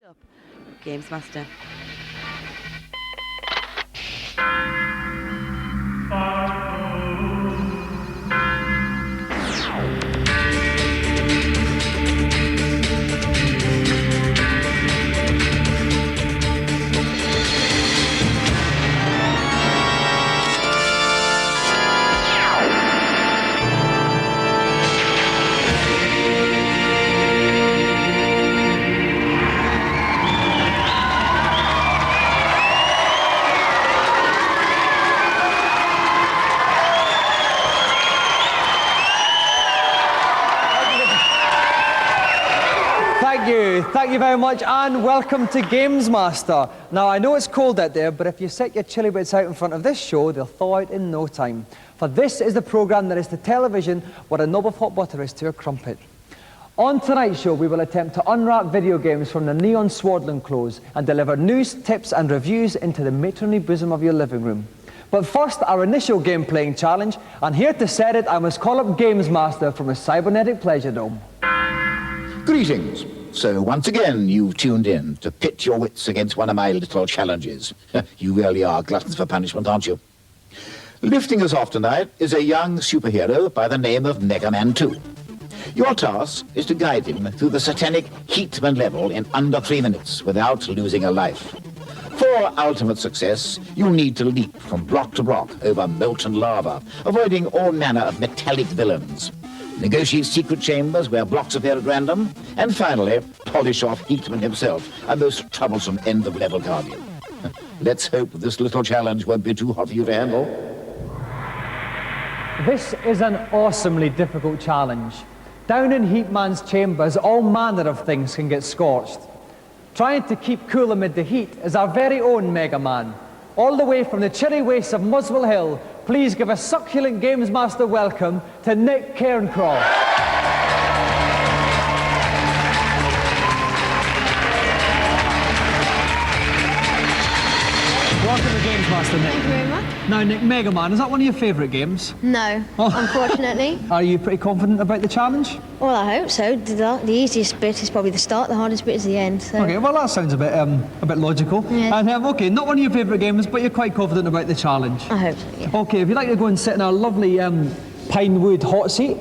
Up, Gamesmaster. Thank you very much, and welcome to Gamesmaster. Now, I know it's cold out there, but if you set your chilly bits out in front of this show, they'll thaw out in no time. For this is the programme that is to television what a knob of hot butter is to a crumpet. On tonight's show, we will attempt to unwrap video games from the neon swaddling clothes and deliver news, tips and reviews into the matronly bosom of your living room. But first, our initial game-playing challenge, and here to set it, I must call up Gamesmaster from his cybernetic pleasure dome. Greetings. So once again, you've tuned in to pit your wits against one of my little challenges. You really are gluttons for punishment, aren't you? Lifting us off tonight is a young superhero by the name of Megaman 2. Your task is to guide him through the satanic Heatman level in under 3 minutes without losing a life. For ultimate success, you need to leap from block to block over molten lava, avoiding all manner of metallic villains. Negotiate secret chambers where blocks appear at random, and finally, polish off Heatman himself, a most troublesome end-of-level guardian. Let's hope this little challenge won't be too hot for you to handle. This is an awesomely difficult challenge. Down in Heatman's chambers, all manner of things can get scorched. Trying to keep cool amid the heat is our very own Megaman. All the way from the chilly wastes of Muswell Hill, please give a succulent Gamesmaster welcome to Nick Cairncroft. Welcome to Gamesmaster, Nick. Thank you very much. Now, Nick, Megaman, is that one of your favourite games? No, unfortunately. Are you pretty confident about the challenge? Well, I hope so. The easiest bit is probably the start, the hardest bit is the end. So. Okay, well, that sounds a bit logical. Yeah. And, okay, not one of your favourite games, but you're quite confident about the challenge. I hope so, yeah. Okay, if you'd like to go and sit in our lovely pine wood hot seat.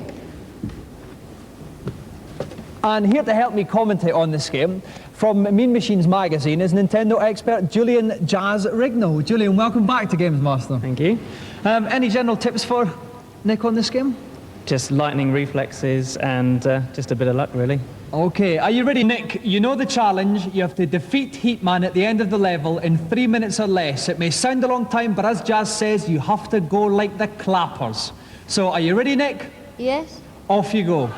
And here to help me commentate on this game, from Mean Machines magazine, is Nintendo expert Julian Jazz Rignall. Julian, welcome back to Gamesmaster. Thank you. Any general tips for Nick on this game? Just lightning reflexes and just a bit of luck, really. Okay, are you ready, Nick? You know the challenge. You have to defeat Heatman at the end of the level in 3 minutes or less. It may sound a long time, but as Jazz says, you have to go like the clappers. So, are you ready, Nick? Yes? Off you go.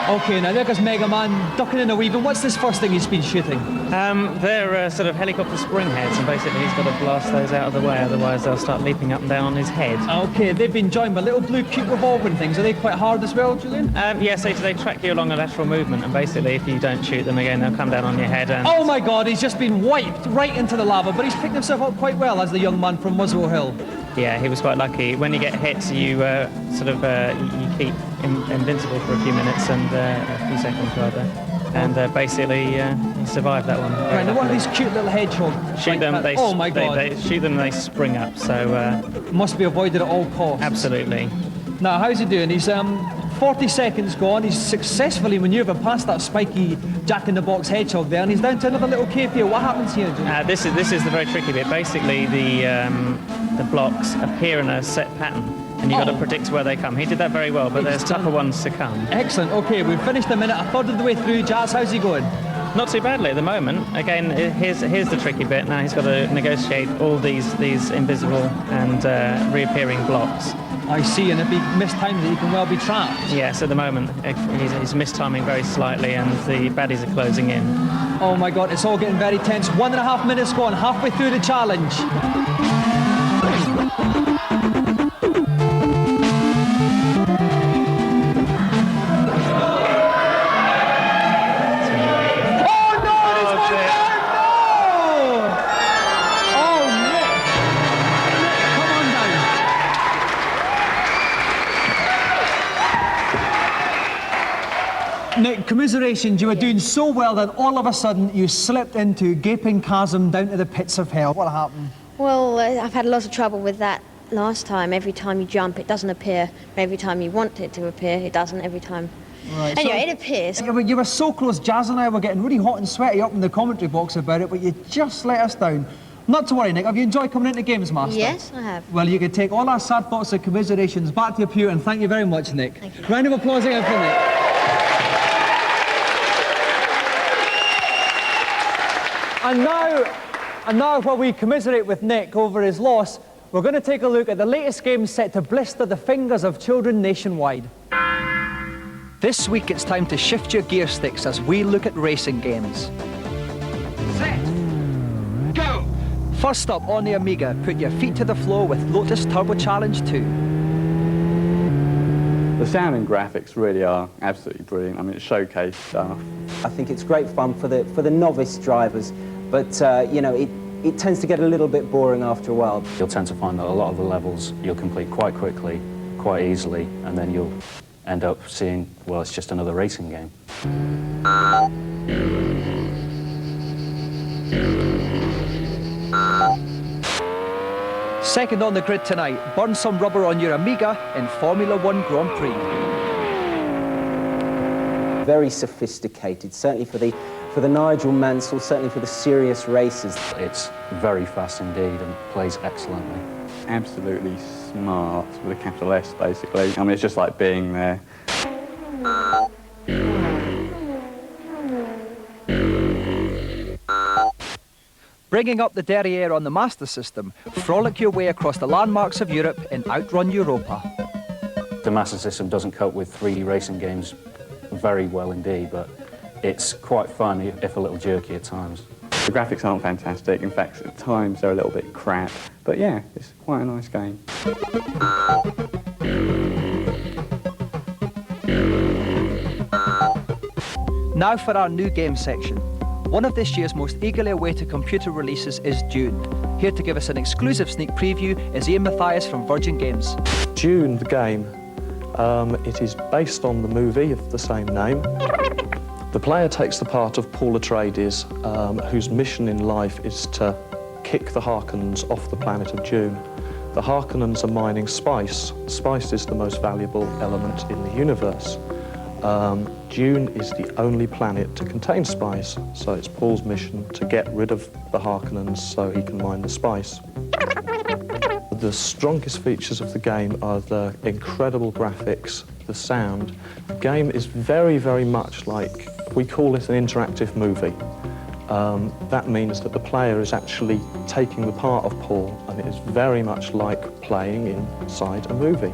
Okay, now there goes Megaman ducking and weaving. What's this first thing he's been shooting? They're sort of helicopter spring heads, and basically he's got to blast those out of the way, otherwise they'll start leaping up and down on his head. Okay, they've been joined by little blue cute revolving things. Are they quite hard as well, Julian? Yes, they track you along a lateral movement, and basically if you don't shoot them again, they'll come down on your head and... Oh my God, he's just been wiped right into the lava, but he's picked himself up quite well as the young man from Muswell Hill. Yeah, he was quite lucky. When you get hit, you you keep invincible for a few minutes and a few seconds rather, and basically he survived that one. Right, now one of these cute little hedgehogs. Shoot them, oh my God! They shoot them, they spring up. So must be avoided at all costs. Absolutely. Now, how's he doing? He's 40 seconds gone. He's successfully manoeuvred past that spiky jack-in-the-box hedgehog there, and he's down to another little cave here. What happens here, Julian? This is the very tricky bit. Basically, the blocks appear in a set pattern, and you've got to predict where they come. He did that very well, but there's tougher ones to come. Excellent. Okay, we've finished a minute, a third of the way through. Jazz, how's he going? Not too badly at the moment. Again, here's the tricky bit. Now he's got to negotiate all these invisible and reappearing blocks. I see, and if he mistimes it, he can well be trapped. Yes, at the moment he's mistiming very slightly, and the baddies are closing in. Oh my God, it's all getting very tense. 1.5 minutes gone, halfway through the challenge. Nick, commiserations, you were doing so well that all of a sudden you slipped into a gaping chasm down to the pits of hell. What happened? Well, I've had a lot of trouble with that last time. Every time you jump, it doesn't appear. Every time you want it to appear, it doesn't every time. Right, Anyway, so it appears. you were so close. Jazz and I were getting really hot and sweaty up in the commentary box about it, but you just let us down. Not to worry, Nick. Have you enjoyed coming into Gamesmaster? Yes, I have. Well, you can take all our sad thoughts and commiserations back to your pew, and thank you very much, Nick. Thank you. Round of applause again for Nick. And now, while we commiserate with Nick over his loss, we're going to take a look at the latest game set to blister the fingers of children nationwide. This week, it's time to shift your gear sticks as we look at racing games. Set. Go! First up on the Amiga, put your feet to the floor with Lotus Turbo Challenge 2. The sound and graphics really are absolutely brilliant. I mean, it's showcase stuff. I think it's great fun for the novice drivers, but you know, it tends to get a little bit boring after a while. You'll tend to find that a lot of the levels you'll complete quite quickly, quite easily, and then you'll end up seeing, well, it's just another racing game. Second on the grid tonight, burn some rubber on your Amiga in Formula 1 Grand Prix. Very sophisticated, certainly for the Nigel Mansell, certainly for the serious races. It's very fast indeed and plays excellently. Absolutely smart with a capital S, basically. I mean, it's just like being there. Bringing up the derriere on the Master System, frolic your way across the landmarks of Europe in Outrun Europa. The Master System doesn't cope with 3D racing games very well indeed, but it's quite fun if a little jerky at times. The graphics aren't fantastic. In fact, at times they're a little bit crap. But yeah, it's quite a nice game. Now for our new game section. One of this year's most eagerly awaited computer releases is Dune. Here to give us an exclusive sneak preview is Ian Mathias from Virgin Games. Dune, the game, it is based on the movie of the same name. The player takes the part of Paul Atreides, whose mission in life is to kick the Harkonnens off the planet of Dune. The Harkonnens are mining spice. Spice is the most valuable element in the universe. Dune is the only planet to contain spice, so it's Paul's mission to get rid of the Harkonnens so he can mine the spice. The strongest features of the game are the incredible graphics, the sound. The game is very, very much like, we call it an interactive movie. That means that the player is actually taking the part of Paul, and it is very much like playing inside a movie.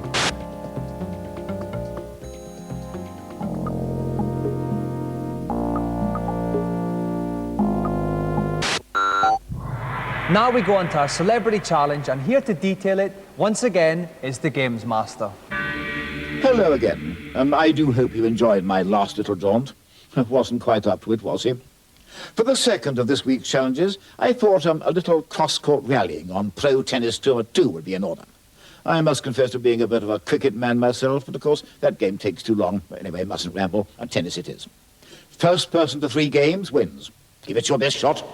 Now we go on to our celebrity challenge, and here to detail it, once again, is the Games Master. Hello again. I do hope you enjoyed my last little jaunt. Wasn't quite up to it, was he? For the second of this week's challenges, I thought a little cross-court rallying on Pro Tennis Tour 2 would be in order. I must confess to being a bit of a cricket man myself, but of course that game takes too long. But anyway, mustn't ramble, and tennis it is. First person to 3 games wins. Give it your best shot.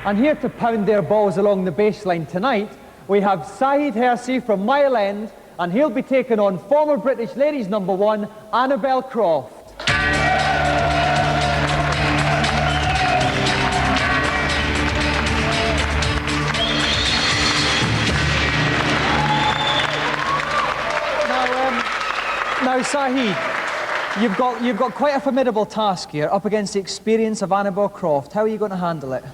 And here to pound their balls along the baseline tonight, we have Saeed Hersey from Mile End, and he'll be taking on former British ladies #1, Annabelle Croft. Now, Saeed, you've got quite a formidable task here, up against the experience of Annabelle Croft. How are you going to handle it?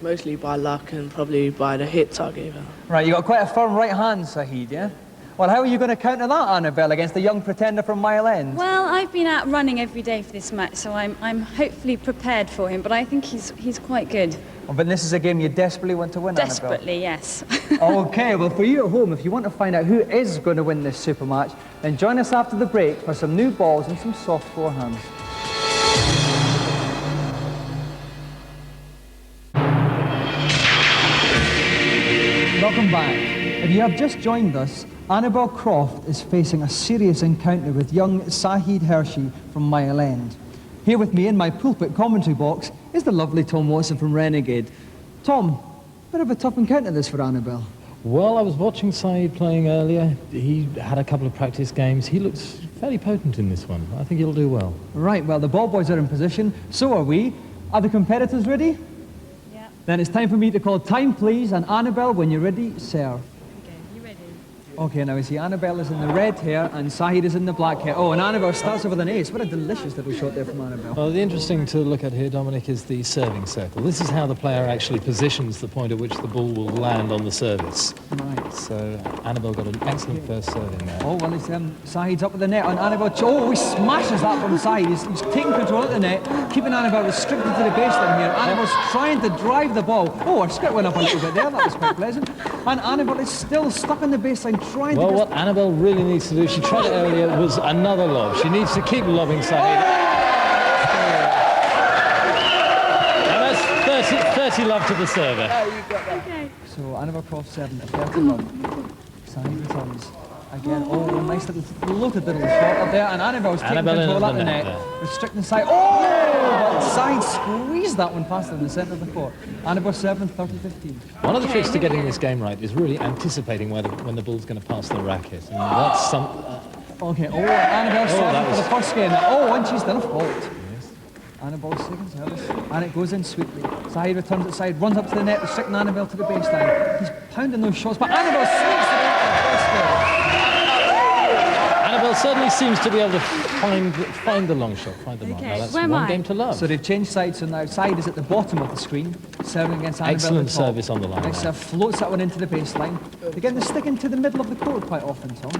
Mostly by luck and probably by the hits I gave her. Right, you got quite a firm right hand, Saeed, yeah? Well, how are you going to counter that, Annabelle, against the young pretender from Mile End? Well, I've been out running every day for this match, so I'm hopefully prepared for him, but I think he's quite good. Oh, but this is a game you desperately want to win, Desperately, yes. Okay, well, for you at home, if you want to find out who is going to win this super match, then join us after the break for some new balls and some soft forehands. Welcome back. If you have just joined us, Annabel Croft is facing a serious encounter with young Sahid Hershey from Mile End. Here with me in my pulpit commentary box is the lovely Tom Watson from Renegade. Tom, bit of a tough encounter this for Annabel. Well, I was watching Saeed playing earlier. He had a couple of practice games. He looks fairly potent in this one. I think he'll do well. Right, well, the ball boys are in position. So are we. Are the competitors ready? Yeah. Then it's time for me to call time, please. And Annabel, when you're ready, serve. Okay, you ready? Okay, now we see Annabel is in the red hair and Sahid is in the black hair. Oh, and Annabel starts off with an ace. What a delicious little shot there from Annabel. Well, the interesting to look at here, Dominic, is the serving circle. This is how the player actually positions the point at which the ball will land on the service. Right. So Annabel got an excellent first serve in there. Oh, well, it's, Sahid's up with the net, and Annabel, oh, he smashes that from Sahid. He's taking control of the net, keeping Annabel restricted to the baseline here. Annabel's trying to drive the ball. Oh, her skirt went up a little bit there, that was quite pleasant. And Annabel is still stuck on the baseline, trying Well, to what Annabel really needs to do, she tried it earlier, was another lob. She needs to keep lobbing Sahid. And that's 30 love to the server. Okay. So Annabel Croft serving at 30 love. Sahid returns. Again, oh, nice little floated little shot up there, and Annabel's taking control up the net, restricting Sahid. Oh, but Sahid squeezed that one past her in the centre of the court. Annabel serving 30-15. One of the tricks to getting this game right is really anticipating when the ball's going to pass the racket. And that's some... Okay, oh, Annabel serving for the first game. Oh, and she's done a fault. Yes. Annabel's second service, and it goes in sweetly. Sahid returns it side, runs up to the net, restricting Annabel to the baseline. He's pounding those shots, but Annabel sneaks it out for the first game. Annabel certainly seems to be able to find the long shot, find the mark. Okay, Now that's where am one I? game to love. So they've changed sides, so now Sahid is at the bottom of the screen, serving against Annabel. Excellent at the top. service on the line. Next floats that one into the baseline. They're getting the stick into the middle of the court quite often, Tom.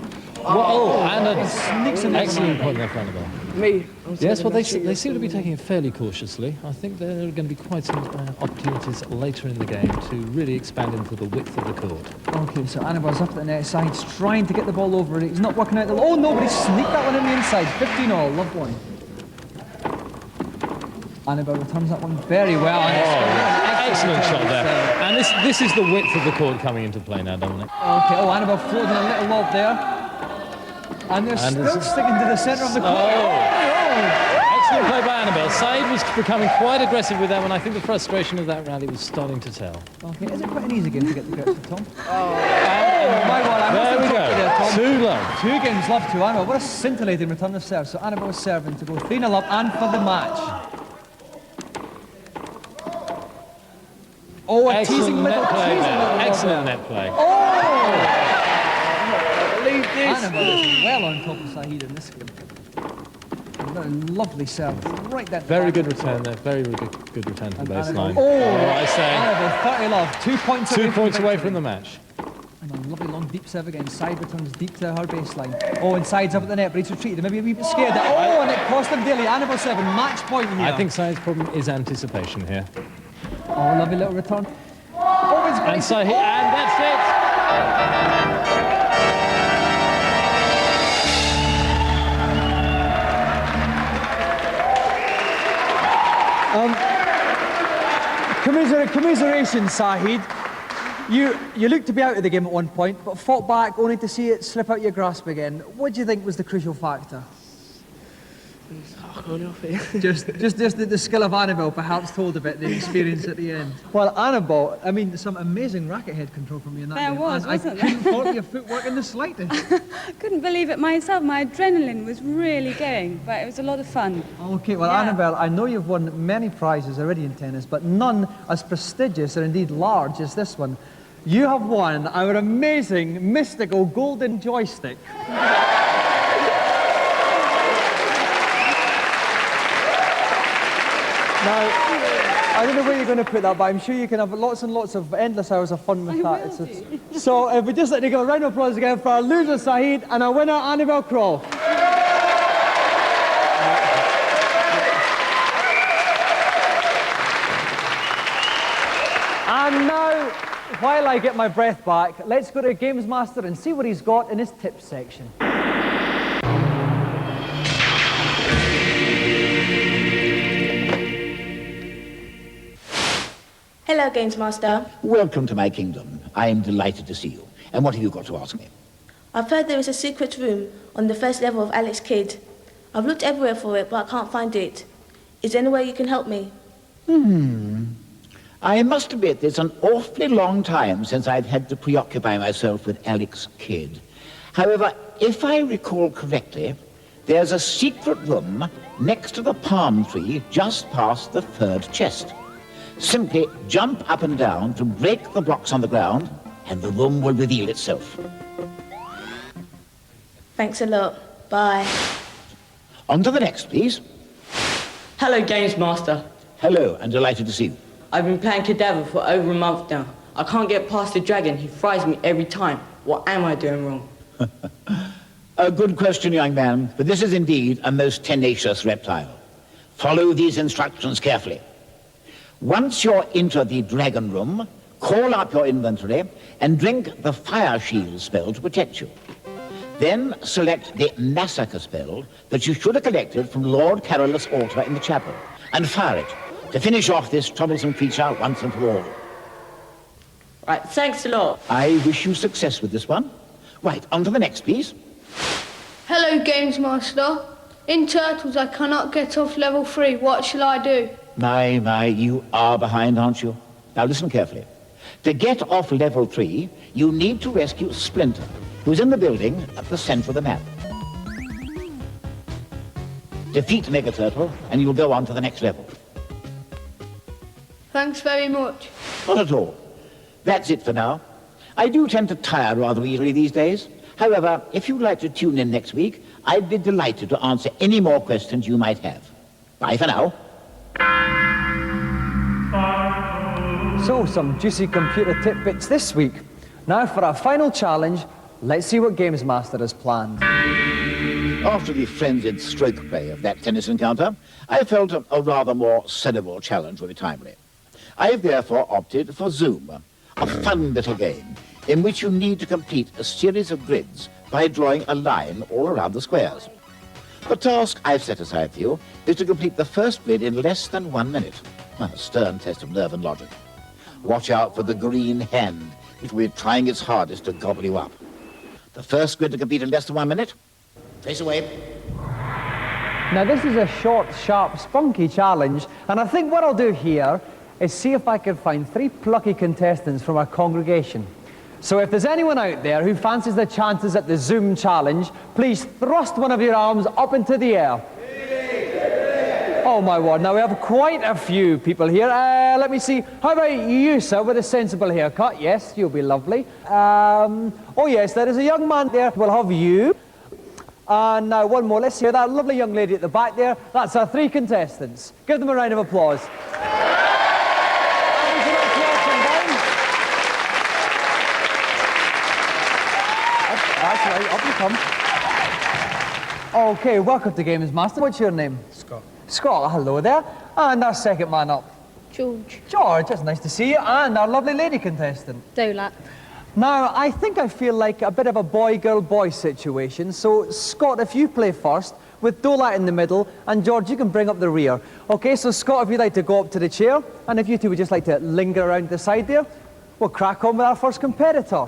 And It sneaks in an there. excellent point there for Annabel. Me. Yes, well, they seem to be taking it fairly cautiously. I think there are going to be quite some opportunities later in the game to really expand into the width of the court. Okay, so Annabel's up at the net. Sahid's trying to get the ball over it. He's not working out the... Oh, no, but he sneaked that one in the inside. 15-all, love one. Annabel returns that one very well. Excellent shot there. And this is the width of the court coming into play now, Dominic. Okay, oh, Annabel floating a little lob there. And they're still sticking to the centre of the court. Excellent play by Annabel. Saeed was becoming quite aggressive with that one. I think the frustration of that rally was starting to tell. Okay, is it quite an easy game to get the grips of, Tom? My God, there we go. There, Tom. 2 love. 2 games love to Annabel. What a scintillating return of serve. So Annabel is serving to go 3-0 up and for the match. Oh, a teasing little Excellent net play. Oh! Annabel is well on top of Sahid in this game. A lovely serve, right there. Very good return there. Very good return to the baseline. Oh, I say. Annabel, 30 love. 2 points away. 2 points away from the match. And a lovely long deep serve again. Side returns deep to her baseline. Oh, and Side's up at the net, but he's retreated. Maybe a wee bit scared. Oh, and it cost him daily. Annabel serving match point here. I think Saeed's problem is anticipation here. Oh, lovely little return. Oh, it's and Sahid, and that's it. Commiseration, Sahid. You looked to be out of the game at one point, but fought back only to see it slip out your grasp again. What do you think was the crucial factor? Just the skill of Annabel perhaps told a bit, the experience at the end. Well, Annabel, I mean, some amazing racket head control from you in that There game. was, wasn't there? I couldn't fault your footwork in the slightest. I couldn't believe it myself. My adrenaline was really going, but it was a lot of fun. Okay, well, Yeah. Annabel, I know you've won many prizes already in tennis, but none as prestigious or indeed large as this one. You have won our amazing, mystical golden joystick. Now, I don't know where you're going to put that, but I'm sure you can have lots and lots of endless hours of fun with that. So, if we just like to give a round of applause again for our loser, Sahid, and our winner, Annabel Croft. And now, while I get my breath back, let's go to Gamesmaster and see what he's got in his tips section. Hello, Gamesmaster. Welcome to my kingdom. I am delighted to see you. And what have you got to ask me? I've heard there is a secret room on the first level of Alex Kidd. I've looked everywhere for it, but I can't find it. Is there any way you can help me? I must admit, it's an awfully long time since I've had to preoccupy myself with Alex Kidd. However, if I recall correctly, there's a secret room next to the palm tree just past the third chest. Simply jump up and down to break the blocks on the ground, and the room will reveal itself. Thanks a lot. Bye. On to the next, please. Hello, Gamesmaster. Hello, and delighted to see you. I've been playing Cadaver for over a month now. I can't get past the dragon. He fries me every time. What am I doing wrong? A good question, young man, but this is indeed a most tenacious reptile. Follow these instructions carefully. Once you're into the dragon room, call up your inventory and drink the fire shield spell to protect you. Then select the massacre spell that you should have collected from Lord Carolus' altar in the chapel, and fire it to finish off this troublesome creature once and for all. Right, thanks a lot. I wish you success with this one. Right, on to the next, please. Hello, Gamesmaster. In Turtles, I cannot get off level 3. What shall I do? My, you are behind, aren't you? Now listen carefully. To get off level 3, you need to rescue Splinter, who's in the building at the center of the map. Defeat Megaturtle, and you'll go on to the next level. Thanks very much. Not at all. That's it for now. I do tend to tire rather easily these days. However, if you'd like to tune in next week, I'd be delighted to answer any more questions you might have. Bye for now. So, some juicy computer tidbits this week. Now for our final challenge, let's see what Gamesmaster has planned. After the frenzied stroke play of that tennis encounter, I felt a rather more cerebral challenge would be timely. I have therefore opted for Zoom, a fun little game in which you need to complete a series of grids by drawing a line all around the squares. The task I've set aside for you is to complete the first grid in less than 1 minute. A stern test of nerve and logic. Watch out for the green hand. It will be trying its hardest to gobble you up. The first grid to complete in less than 1 minute. Face away. Now this is a short, sharp, spunky challenge, and I think what I'll do here is see if I can find 3 plucky contestants from our congregation. So if there's anyone out there who fancies their chances at the Zoom challenge, please thrust one of your arms up into the air. Oh my word, now we have quite a few people here. Let me see, how about you, sir, with a sensible haircut? Yes, you'll be lovely. Oh yes, there is a young man there. We'll have you. And now one more, let's hear that lovely young lady at the back there. That's our 3 contestants. Give them a round of applause. That's right, up you come. Okay, welcome to Gamesmaster. What's your name? Scott. Scott, hello there. And our second man up. George. George, it's nice to see you. And our lovely lady contestant. Dolat. Now, I think I feel like a bit of a boy-girl-boy situation. So, Scott, if you play first, with Dolat in the middle, and George, you can bring up the rear. Okay, so Scott, if you'd like to go up to the chair, and if you two would just like to linger around the side there, we'll crack on with our first competitor.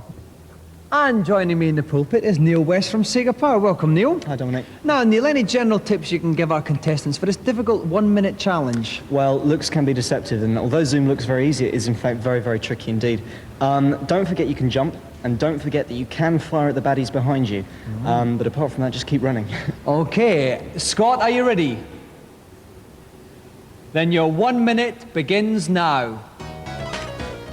And joining me in the pulpit is Neil West from Sega Power. Welcome, Neil. Hi, Dominic. Now, Neil, any general tips you can give our contestants for this difficult 1 minute challenge? Well, looks can be deceptive, and although Zoom looks very easy, it is in fact very, very tricky indeed. Don't forget you can jump, and don't forget that you can fire at the baddies behind you. But apart from that, just keep running. Okay, Scott, are you ready? Then your 1 minute begins now.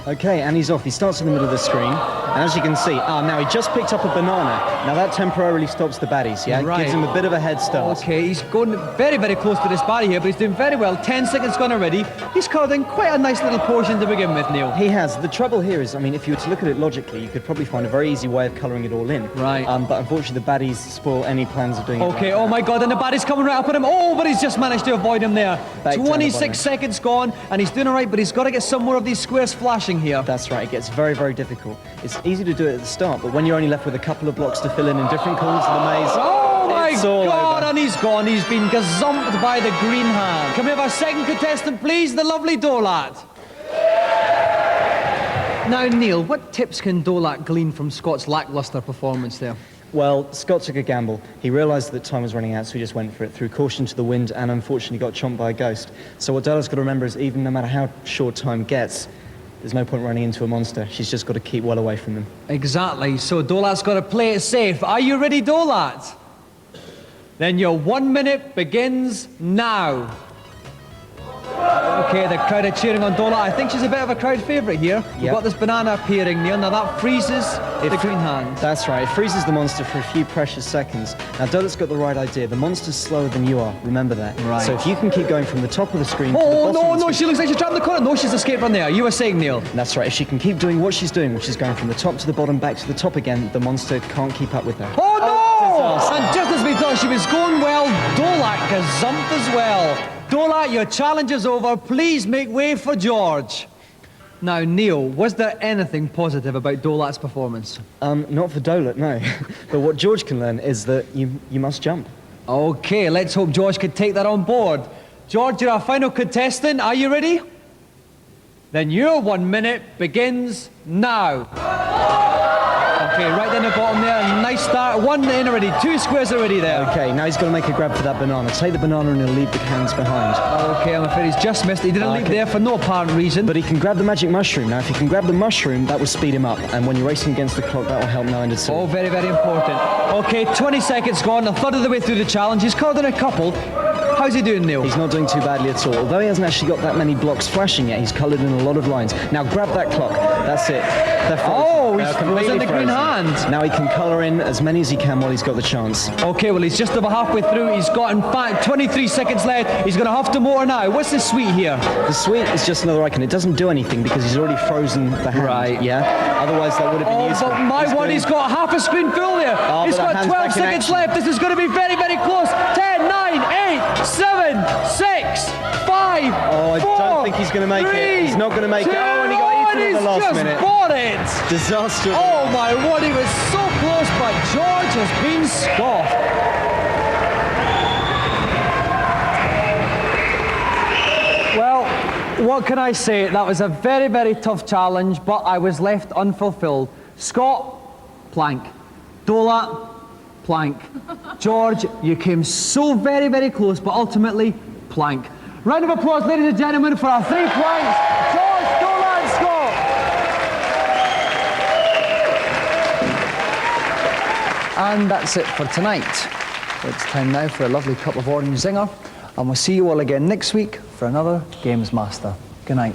Okay, and he's off. He starts in the middle of the screen, and as you can see, now he just picked up a banana. Now that temporarily stops the baddies, yeah? Right. Gives him a bit of a head start. Okay, he's going very, very close to this baddie here, but he's doing very well. 10 seconds gone already. He's covered in quite a nice little portion to begin with, Neil. He has. The trouble here is, I mean, if you were to look at it logically, you could probably find a very easy way of colouring it all in. Right. But unfortunately, the baddies spoil any plans of doing it. Okay, oh my God, and the baddie's coming right up at him. Oh, but he's just managed to avoid him there. 26 seconds gone, and he's doing all right, but he's got to get some more of these squares flashing here. That's right. It's very, very difficult. It's easy to do it at the start, but when you're only left with a couple of blocks to fill in different corners of the maze, oh my God, over. And he's gone. He's been gazumped by the green hand. Can we have our second contestant, please? The lovely Dolat. Now, Neil, what tips can Dolak glean from Scott's lacklustre performance there? Well, Scott took a gamble. He realised that time was running out, so he just went for it, threw caution to the wind, and unfortunately got chomped by a ghost. So what Dolak's got to remember is even no matter how short time gets, there's no point running into a monster. She's just got to keep well away from them. Exactly, so Dolat's got to play it safe. Are you ready, Dolat? Then your 1 minute begins now. Okay, the crowd are cheering on Dolat. I think she's a bit of a crowd favourite here. We've got this banana appearing, Neil. Now that freezes the green hand. That's right, it freezes the monster for a few precious seconds. Now Dolat's got the right idea. The monster's slower than you are, remember that. Right. So if you can keep going from the top of the screen to the Oh, bottom no, of the no, screen. she looks like she's trapped in the corner. No, she's escaped from there. You were saying, Neil. That's right, if she can keep doing what she's doing, which is going from the top to the bottom, back to the top again, the monster can't keep up with her. Oh, no! Disaster. And just as we thought she was going well, Dolak gazumped as well. Dolak, your challenge is over. Please make way for George. Now, Neil, was there anything positive about Dolak's performance? Not for Dolat, no. But what George can learn is that you must jump. Okay, let's hope George can take that on board. George, you're our final contestant. Are you ready? Then your 1 minute begins now. Okay, right down the bottom there. Nice start. One in already. 2 squares already there. Okay, now he's got to make a grab for that banana. Take the banana and he'll leave the cans behind. Okay, I'm afraid he's just missed. He didn't leave there for no apparent reason. But he can grab the magic mushroom. Now, if he can grab the mushroom, that will speed him up. And when you're racing against the clock, that will help now into 2. Oh, very, very important. Okay, 20 seconds gone. A third of the way through the challenge. He's called in a couple. How's he doing, Neil? He's not doing too badly at all. Although he hasn't actually got that many blocks flashing yet, he's coloured in a lot of lines. Now grab that clock. That's it. They're frozen. Oh, he's They're completely in the green frozen. hand. Now he can colour in as many as he can while he's got the chance. Okay, well, he's just about halfway through. He's got, in fact, 23 seconds left. He's going to have to motor now. What's the sweet here? The sweet is just another icon. It doesn't do anything because he's already frozen the hand. Right. Yeah? Otherwise, that would have been useful. But my one, he's got half a screen full there. Oh, he's but got the hand's 12 back in seconds action. left. This is going to be very, very close. 10, 9, 8, 7, 6, 5, Oh, I 4, don't think he's going to make 3, it. He's not going to make 2, it. Oh, and he got eaten at the last just minute. bought it. Disaster. Oh my word, he was so close, but George has been scoffed. Well, what can I say? That was a very, very tough challenge, but I was left unfulfilled. Scott, plank. Dolat, plank. George, you came so very, very close, but ultimately, plank. Round of applause, ladies and gentlemen, for our 3 planks. George, Dolat, and Scott. And that's it for tonight. It's time now for a lovely cup of orange zinger, and we'll see you all again next week for another Games Master. Good night.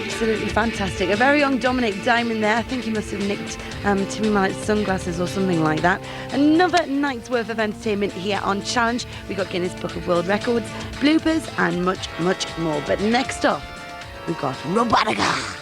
Absolutely fantastic. A very young Dominic Diamond there. I think he must have nicked Timmy Mallett's sunglasses or something like that. Another night's worth of entertainment here on Challenge. We got Guinness Book of World Records, bloopers, and much, much more. But next up, we've got Robotica.